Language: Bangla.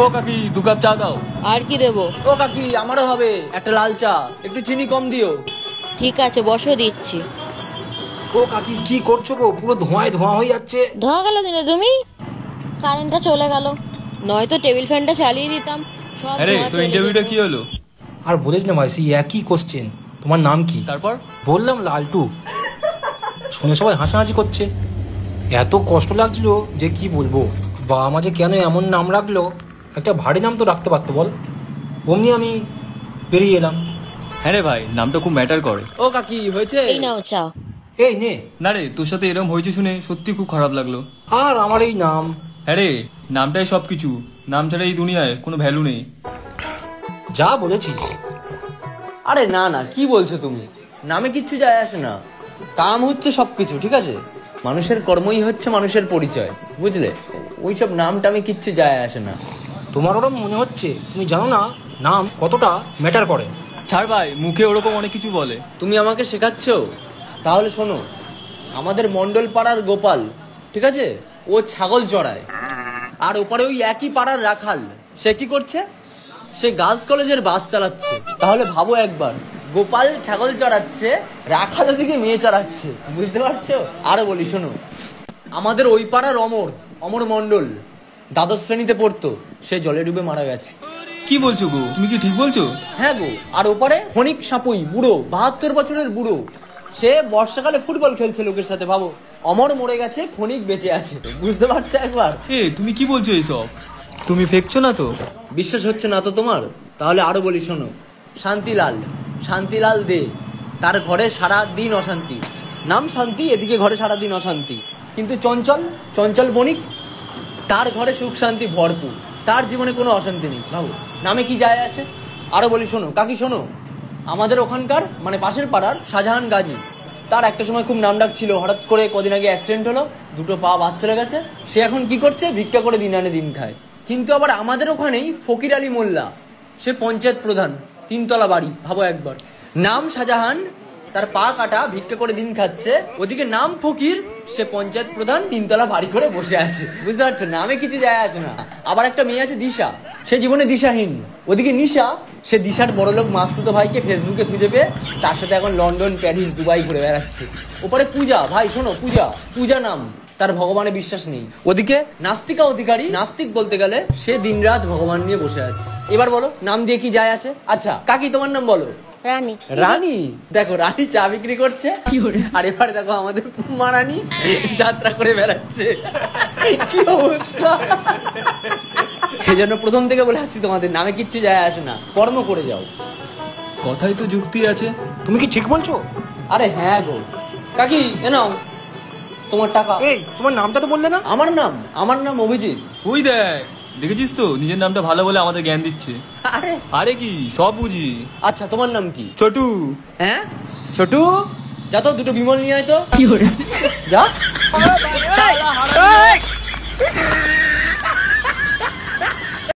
ও কাকি 2 কাপ চা দাও। আর কি দেবো? ও কাকি আমারও হবে একটা লাল চা, একটু চিনি কম দিও। ঠিক আছে বসো, দিচ্ছি। ও কাকি কি করছো গো? পুরো ধোঁয়ায় ধোঁয়া হয়ে যাচ্ছে। ধোঁয়া গেল দিনে তুমি? কারেন্টটা চলে গেল, নয়তো টেবিল ফ্যানটা চালিয়ে দিতাম। সব আরে ধোঁয়া তো চলে ইন্টারভিউটা যেত। কি হলো? আর বলিস না ভাই, সেই একই কোশ্চেন। তোমার নাম কি? তারপর বললাম লালটু। শুনে সবাই হাসাহাসি করছে। এত কষ্ট লাগছিল যে কি বলবো। বাবা মা যে কেন এমন নাম রাখলো, একটা ভারী নাম তো রাখতে পারতো বল। অমনি আমি বেরিয়ে এলাম। হ্যাঁ রে ভাই, নামটা খুব ম্যাটার করে। ও কাকি হয়েছে? এই নাও চা। এই নে। না রে, তোর সাথে এরকম হয়েছে শুনে সত্যি খুব খারাপ লাগলো। আর আমার এই নাম। হ্যাঁ রে, নামটাই সব কিছু। নাম ছাড়া এই দুনিয়ায় কোনো ভ্যালু নেই। যা বলেছিস। আরে না না, কি বলছো তুমি? নামে কিচ্ছু যায় আসে না। কাম হচ্ছে সবকিছু, ঠিক আছে? মানুষের কর্মই হচ্ছে মানুষের পরিচয়, বুঝলে? ওইসব নাম টামে কিচ্ছু যায় আসে না। তোমার ওরম মনে হচ্ছে তুমি জানো না নাম কতটা ম্যাটার করে। ছাড় ভাই, মুখে ওরকম অনেক কিছু বলে। তুমি আমাকে শেখাচ্ছ? তাহলে শোনো, আমাদের মন্ডল পাড়ার গোপাল, ঠিক আছে, ও ছাগল চড়ায়। আর ওপারে ওই একই পাড়ার রাখাল, সে কি করছে? সে গার্লস কলেজের বাস চালাচ্ছে। তাহলে ভাবো একবার, গোপাল ছাগল চড়াচ্ছে, রাখাল ওদিকে মেয়ে চড়াচ্ছে, বুঝতে পারছো? আরো বলি শোনো, আমাদের ওই পাড়ার অমর মন্ডল দ্বাদশ শ্রেণীতে পড়তো, সে জলে ডুবে মারা গেছে। কি বলছো গো? তুমি কি ঠিক বলছো? হ্যাঁ গো। আর ওপারে ক্ষণিক সাপুই বুড়ো, 72 বছরের বুড়ো, সে বর্ষাকালে ফুটবল খেলছে লোকের সাথে। ভাবো, অমর মরে গেছে, ক্ষণিক বেঁচে আছে, বুঝতে পারছো একবার? তুমি কি বলছো এইসব? তুমি ফেকছো না তো? বিশ্বাস হচ্ছে না তো তোমার? তাহলে আরো বলি শোনো, শান্তিলাল দে, তার ঘরে সারা দিন অশান্তি। নাম শান্তি, এদিকে ঘরে সারা দিন অশান্তি। কিন্তু চঞ্চল বণিক, তার ঘরে সুখ শান্তি ভরপুর, তার জীবনে কোনো অশান্তি নেই। ভাবো, নামে কি যায় আসে? আরো বলি শোনো কাকি, শোনো, আমাদের ওখানকার মানে পাশের পাড়ার শাহজাহান গাজী, তার একটা সময় খুব নাম ডাক ছিল। হঠাৎ করে কদিন আগে অ্যাক্সিডেন্ট হলো, 2 পা বাদ চলে গেছে। সে এখন কি করছে? ভিক্ষা করে দিন আনে দিন খায়। কিন্তু আবার আমাদের ওখানেই ফকির আলী মোল্লা, সে পঞ্চায়েত প্রধান, 3 তলা বাড়ি। ভাবো একবার, নাম শাহজাহান, তার পা কাটা, ভিক্ষা করে দিন খাচ্ছে। ওদিকে নাম ফকির, সে পঞ্চায়েত প্রধান, 3 তলা বাড়ি করে বসে আছে, বুঝতে পারছো? নামে কিছু যায় আসে না। আবার একটা মেয়ে আছে দিশা, সে জীবনে দিশাহীন। ওদিকে নিশা, সে দিশার বড়লোক মাস্তুতো ভাইকে ফেসবুকে খুঁজে পেয়ে তার সাথে এখন লন্ডন, প্যারিস, দুবাই ঘুরে বেড়াচ্ছে। ওপরে পূজা, ভাই শোনো, পূজা নাম, তার ভগবানে বিশ্বাস নেই। ওদিকে নাস্তিকা অধিকারী, নাস্তিক বলতে গেলে সে দিনরাত ভগবান নিয়ে বসে আছে। এবার বলো, নাম দিয়ে কি যায় আসে? আচ্ছা কাকি, তোমার নাম বলো। রানী। দেখো, রানী চা বিক্রি করছে, আর এবারে দেখো আমাদের মহারানী যাত্রা করে বেড়াচ্ছে। কি অবস্থা! সেই জন্য প্রথম থেকে বলে আসছি, তোমাদের নামে কিচ্ছু যায় আসে না, কর্ম করে যাও। কথাই তো যুক্তি আছে। তুমি কি ঠিক বলছো? আরে হ্যাঁ গো কাকি, নাও তোমার টাকা। এই তোমার নামটা তো বললে না? আমার নাম অভিজিৎ। ওই দেখেছিস তো, নিজের নামটা ভালো বলে আমাদের জ্ঞান দিচ্ছে। আরে কি, সব বুঝি। আচ্ছা তোমার নাম কি? ছোটু। হ্যাঁ ছোটু, যা তো 2টো বিমল নিয়ে আয় তো। যা।